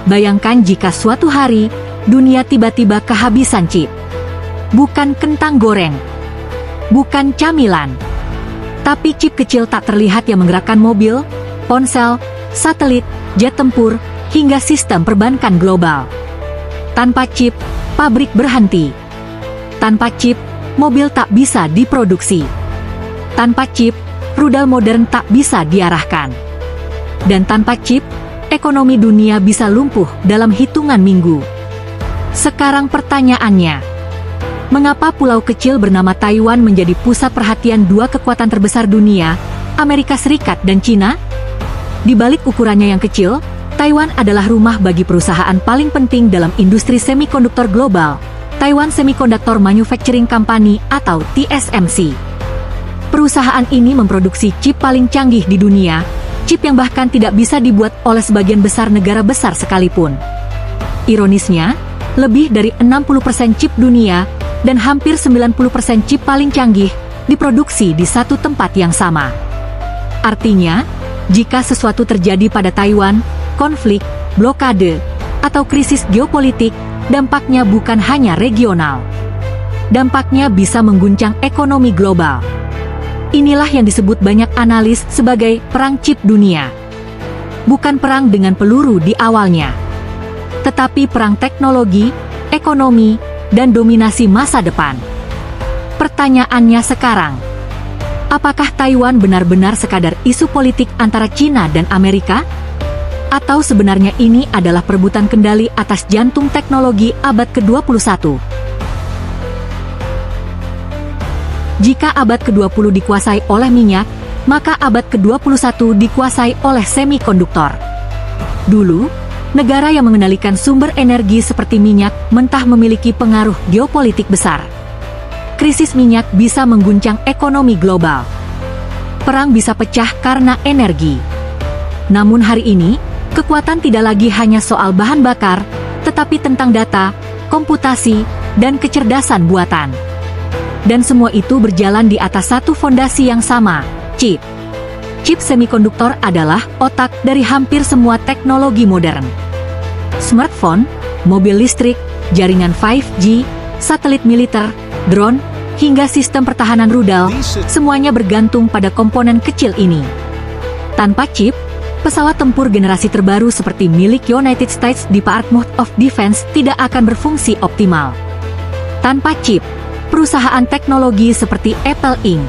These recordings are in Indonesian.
Bayangkan jika suatu hari, dunia tiba-tiba kehabisan chip. Bukan kentang goreng, bukan camilan, tapi chip kecil tak terlihat yang menggerakkan mobil, ponsel, satelit, jet tempur, hingga sistem perbankan global. Tanpa chip, pabrik berhenti. Tanpa chip, mobil tak bisa diproduksi. Tanpa chip, rudal modern tak bisa diarahkan. Dan tanpa chip, ekonomi dunia bisa lumpuh dalam hitungan minggu. Sekarang pertanyaannya, mengapa pulau kecil bernama Taiwan menjadi pusat perhatian dua kekuatan terbesar dunia, Amerika Serikat dan Cina? Di balik ukurannya yang kecil, Taiwan adalah rumah bagi perusahaan paling penting dalam industri semikonduktor global, Taiwan Semiconductor Manufacturing Company atau TSMC. Perusahaan ini memproduksi chip paling canggih di dunia, chip yang bahkan tidak bisa dibuat oleh sebagian besar negara besar sekalipun. Ironisnya, lebih dari 60% chip dunia dan hampir 90% chip paling canggih diproduksi di satu tempat yang sama. Artinya, jika sesuatu terjadi pada Taiwan, konflik, blokade, atau krisis geopolitik, dampaknya bukan hanya regional. Dampaknya bisa mengguncang ekonomi global. Inilah yang disebut banyak analis sebagai perang chip dunia. Bukan perang dengan peluru di awalnya, tetapi perang teknologi, ekonomi, dan dominasi masa depan. Pertanyaannya sekarang, apakah Taiwan benar-benar sekadar isu politik antara Cina dan Amerika? Atau sebenarnya ini adalah perebutan kendali atas jantung teknologi abad ke-21? Jika abad ke-20 dikuasai oleh minyak, maka abad ke-21 dikuasai oleh semikonduktor. Dulu, negara yang mengendalikan sumber energi seperti minyak mentah memiliki pengaruh geopolitik besar. Krisis minyak bisa mengguncang ekonomi global. Perang bisa pecah karena energi. Namun hari ini, kekuatan tidak lagi hanya soal bahan bakar, tetapi tentang data, komputasi, dan kecerdasan buatan. Dan semua itu berjalan di atas satu fondasi yang sama, chip. Chip semikonduktor adalah otak dari hampir semua teknologi modern. Smartphone, mobil listrik, jaringan 5G, satelit militer, drone, hingga sistem pertahanan rudal, semuanya bergantung pada komponen kecil ini. Tanpa chip, pesawat tempur generasi terbaru seperti milik United States Department of Defense tidak akan berfungsi optimal. Tanpa chip, perusahaan teknologi seperti Apple Inc.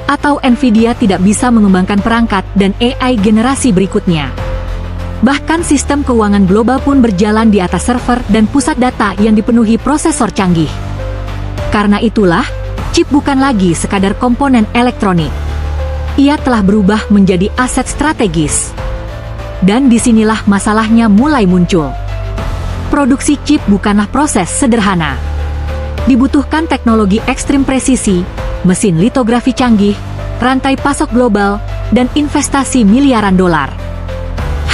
atau Nvidia tidak bisa mengembangkan perangkat dan AI generasi berikutnya. Bahkan sistem keuangan global pun berjalan di atas server dan pusat data yang dipenuhi prosesor canggih. Karena itulah, chip bukan lagi sekadar komponen elektronik. Ia telah berubah menjadi aset strategis. Dan disinilah masalahnya mulai muncul. Produksi chip bukanlah proses sederhana. Dibutuhkan teknologi ekstrim presisi, mesin litografi canggih, rantai pasok global, dan investasi miliaran dolar.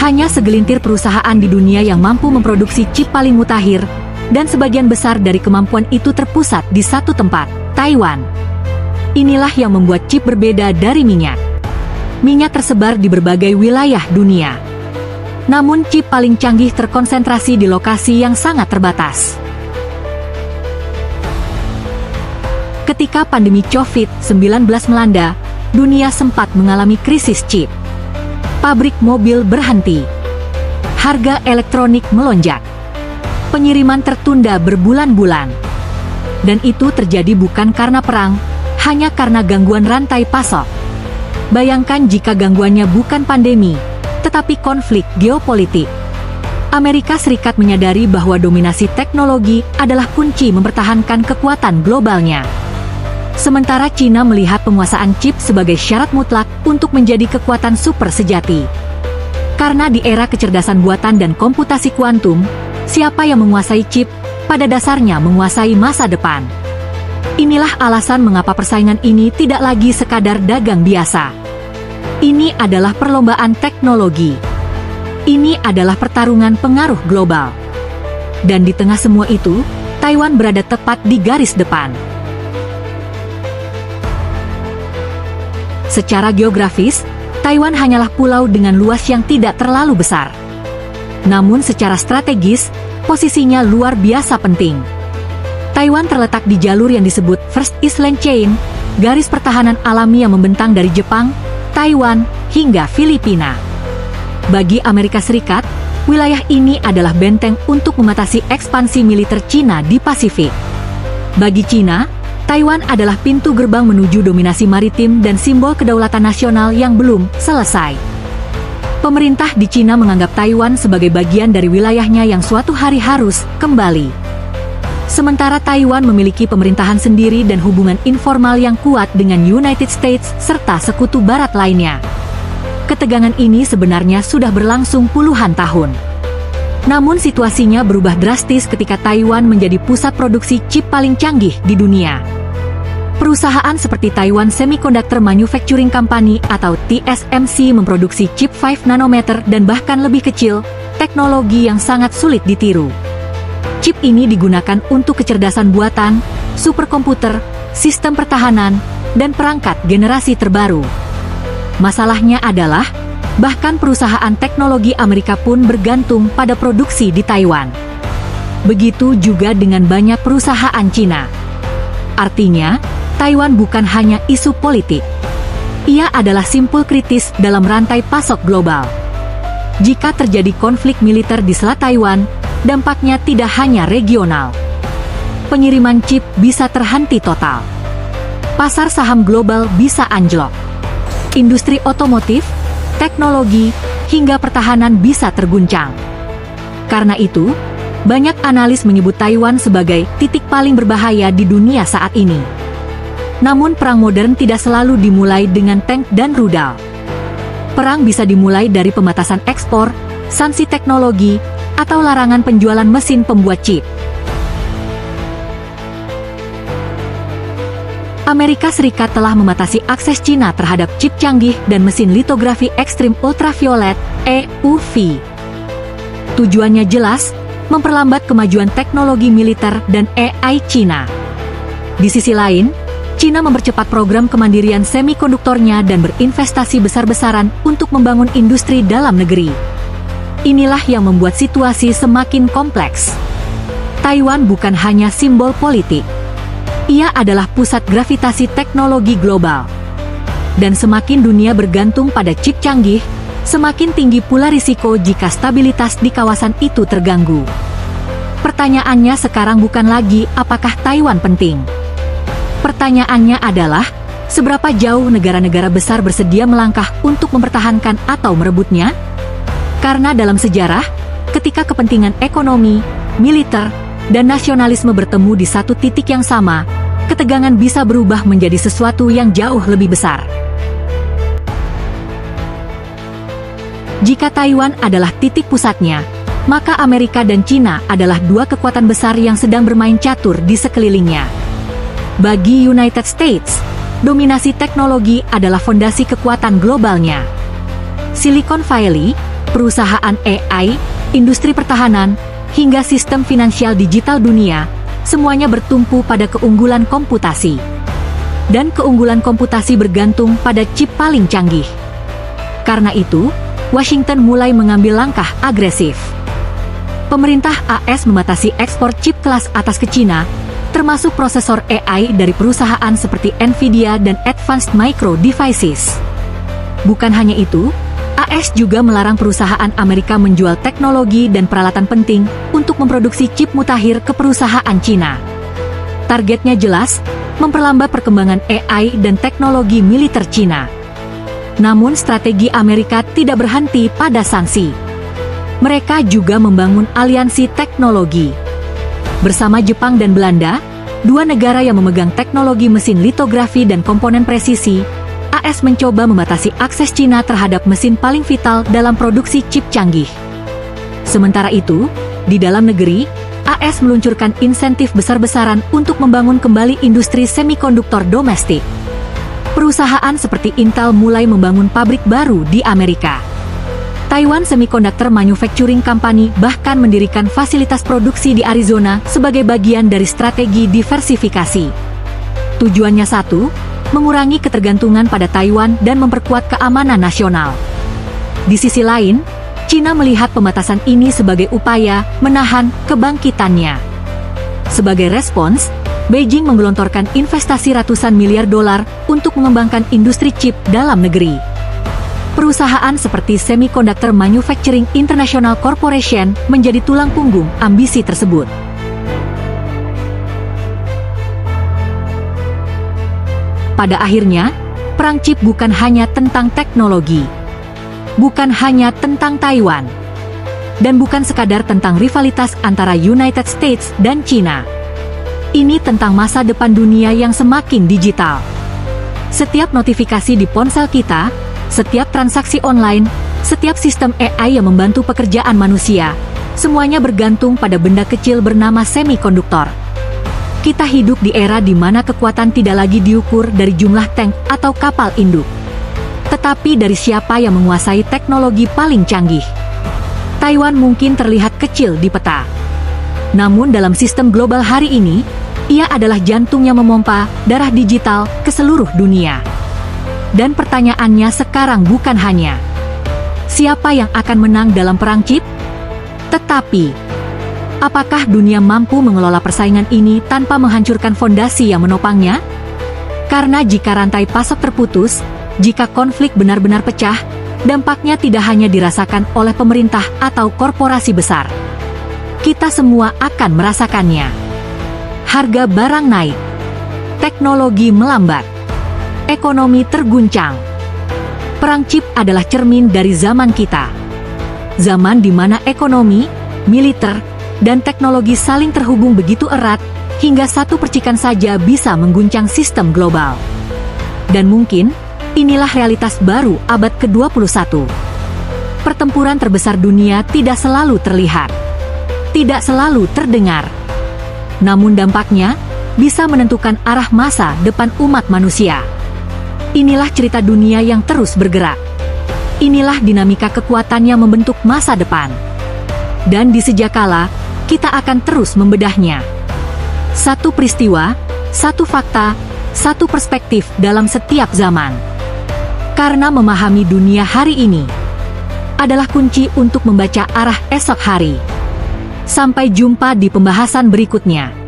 Hanya segelintir perusahaan di dunia yang mampu memproduksi chip paling mutakhir, dan sebagian besar dari kemampuan itu terpusat di satu tempat, Taiwan. Inilah yang membuat chip berbeda dari minyak. Minyak tersebar di berbagai wilayah dunia. Namun chip paling canggih terkonsentrasi di lokasi yang sangat terbatas. Ketika pandemi COVID-19 melanda, dunia sempat mengalami krisis chip. Pabrik mobil berhenti. Harga elektronik melonjak. Pengiriman tertunda berbulan-bulan. Dan itu terjadi bukan karena perang, hanya karena gangguan rantai pasok. Bayangkan jika gangguannya bukan pandemi, tetapi konflik geopolitik. Amerika Serikat menyadari bahwa dominasi teknologi adalah kunci mempertahankan kekuatan globalnya. Sementara Cina melihat penguasaan chip sebagai syarat mutlak untuk menjadi kekuatan super sejati. Karena di era kecerdasan buatan dan komputasi kuantum, siapa yang menguasai chip, pada dasarnya menguasai masa depan. Inilah alasan mengapa persaingan ini tidak lagi sekadar dagang biasa. Ini adalah perlombaan teknologi. Ini adalah pertarungan pengaruh global. Dan di tengah semua itu, Taiwan berada tepat di garis depan. Secara geografis, Taiwan hanyalah pulau dengan luas yang tidak terlalu besar. Namun secara strategis, posisinya luar biasa penting. Taiwan terletak di jalur yang disebut First Island Chain, garis pertahanan alami yang membentang dari Jepang, Taiwan, hingga Filipina. Bagi Amerika Serikat, wilayah ini adalah benteng untuk membatasi ekspansi militer Cina di Pasifik. Bagi Cina, Taiwan adalah pintu gerbang menuju dominasi maritim dan simbol kedaulatan nasional yang belum selesai. Pemerintah di Cina menganggap Taiwan sebagai bagian dari wilayahnya yang suatu hari harus kembali. Sementara Taiwan memiliki pemerintahan sendiri dan hubungan informal yang kuat dengan United States serta sekutu barat lainnya. Ketegangan ini sebenarnya sudah berlangsung puluhan tahun. Namun situasinya berubah drastis ketika Taiwan menjadi pusat produksi chip paling canggih di dunia. Perusahaan seperti Taiwan Semiconductor Manufacturing Company atau TSMC memproduksi chip 5 nanometer dan bahkan lebih kecil, teknologi yang sangat sulit ditiru. Chip ini digunakan untuk kecerdasan buatan, superkomputer, sistem pertahanan, dan perangkat generasi terbaru. Masalahnya adalah, bahkan perusahaan teknologi Amerika pun bergantung pada produksi di Taiwan. Begitu juga dengan banyak perusahaan Cina. Artinya, Taiwan bukan hanya isu politik. Ia adalah simpul kritis dalam rantai pasok global. Jika terjadi konflik militer di Selat Taiwan, dampaknya tidak hanya regional. Pengiriman chip bisa terhenti total. Pasar saham global bisa anjlok. Industri otomotif, teknologi, hingga pertahanan bisa terguncang. Karena itu, banyak analis menyebut Taiwan sebagai titik paling berbahaya di dunia saat ini. Namun perang modern tidak selalu dimulai dengan tank dan rudal. Perang bisa dimulai dari pembatasan ekspor, sanksi teknologi, atau larangan penjualan mesin pembuat chip. Amerika Serikat telah membatasi akses Cina terhadap chip canggih dan mesin litografi ekstrim ultraviolet, EUV. Tujuannya jelas, memperlambat kemajuan teknologi militer dan AI Cina. Di sisi lain, Cina mempercepat program kemandirian semikonduktornya dan berinvestasi besar-besaran untuk membangun industri dalam negeri. Inilah yang membuat situasi semakin kompleks. Taiwan bukan hanya simbol politik. Ia adalah pusat gravitasi teknologi global. Dan semakin dunia bergantung pada chip canggih, semakin tinggi pula risiko jika stabilitas di kawasan itu terganggu. Pertanyaannya sekarang bukan lagi apakah Taiwan penting. Pertanyaannya adalah, seberapa jauh negara-negara besar bersedia melangkah untuk mempertahankan atau merebutnya? Karena dalam sejarah, ketika kepentingan ekonomi, militer, dan nasionalisme bertemu di satu titik yang sama, ketegangan bisa berubah menjadi sesuatu yang jauh lebih besar. Jika Taiwan adalah titik pusatnya, maka Amerika dan Cina adalah dua kekuatan besar yang sedang bermain catur di sekelilingnya. Bagi United States, dominasi teknologi adalah fondasi kekuatan globalnya. Silicon Valley, perusahaan AI, industri pertahanan, hingga sistem finansial digital dunia, semuanya bertumpu pada keunggulan komputasi. Dan keunggulan komputasi bergantung pada chip paling canggih. Karena itu, Washington mulai mengambil langkah agresif. Pemerintah AS membatasi ekspor chip kelas atas ke Cina, termasuk prosesor AI dari perusahaan seperti Nvidia dan Advanced Micro Devices. Bukan hanya itu, AS juga melarang perusahaan Amerika menjual teknologi dan peralatan penting untuk memproduksi chip mutakhir ke perusahaan Cina. Targetnya jelas, memperlambat perkembangan AI dan teknologi militer Cina. Namun strategi Amerika tidak berhenti pada sanksi. Mereka juga membangun aliansi teknologi. Bersama Jepang dan Belanda, dua negara yang memegang teknologi mesin litografi dan komponen presisi, AS mencoba membatasi akses Cina terhadap mesin paling vital dalam produksi chip canggih. Sementara itu, di dalam negeri, AS meluncurkan insentif besar-besaran untuk membangun kembali industri semikonduktor domestik. Perusahaan seperti Intel mulai membangun pabrik baru di Amerika. Taiwan Semiconductor Manufacturing Company bahkan mendirikan fasilitas produksi di Arizona sebagai bagian dari strategi diversifikasi. Tujuannya satu, mengurangi ketergantungan pada Taiwan dan memperkuat keamanan nasional. Di sisi lain, Cina melihat pembatasan ini sebagai upaya menahan kebangkitannya. Sebagai respons, Beijing menggelontorkan investasi ratusan miliar dolar untuk mengembangkan industri chip dalam negeri. Perusahaan seperti Semiconductor Manufacturing International Corporation menjadi tulang punggung ambisi tersebut. Pada akhirnya, perang chip bukan hanya tentang teknologi, bukan hanya tentang Taiwan, dan bukan sekadar tentang rivalitas antara United States dan China. Ini tentang masa depan dunia yang semakin digital. Setiap notifikasi di ponsel kita, setiap transaksi online, setiap sistem AI yang membantu pekerjaan manusia, semuanya bergantung pada benda kecil bernama semikonduktor. Kita hidup di era di mana kekuatan tidak lagi diukur dari jumlah tank atau kapal induk, tetapi dari siapa yang menguasai teknologi paling canggih. Taiwan mungkin terlihat kecil di peta, namun dalam sistem global hari ini, ia adalah jantung yang memompa darah digital ke seluruh dunia. Dan pertanyaannya sekarang bukan hanya siapa yang akan menang dalam perang chip, tetapi apakah dunia mampu mengelola persaingan ini tanpa menghancurkan fondasi yang menopangnya? Karena jika rantai pasok terputus, jika konflik benar-benar pecah, dampaknya tidak hanya dirasakan oleh pemerintah atau korporasi besar. Kita semua akan merasakannya. Harga barang naik, teknologi melambat, ekonomi terguncang. Perang chip adalah cermin dari zaman kita. Zaman di mana ekonomi, militer, dan teknologi saling terhubung begitu erat, hingga satu percikan saja bisa mengguncang sistem global. Dan mungkin, inilah realitas baru abad ke-21. Pertempuran terbesar dunia tidak selalu terlihat, tidak selalu terdengar. Namun dampaknya bisa menentukan arah masa depan umat manusia. Inilah cerita dunia yang terus bergerak. Inilah dinamika kekuatan yang membentuk masa depan. Dan di sejak kala, kita akan terus membedahnya. Satu peristiwa, satu fakta, satu perspektif dalam setiap zaman. Karena memahami dunia hari ini adalah kunci untuk membaca arah esok hari. Sampai jumpa di pembahasan berikutnya.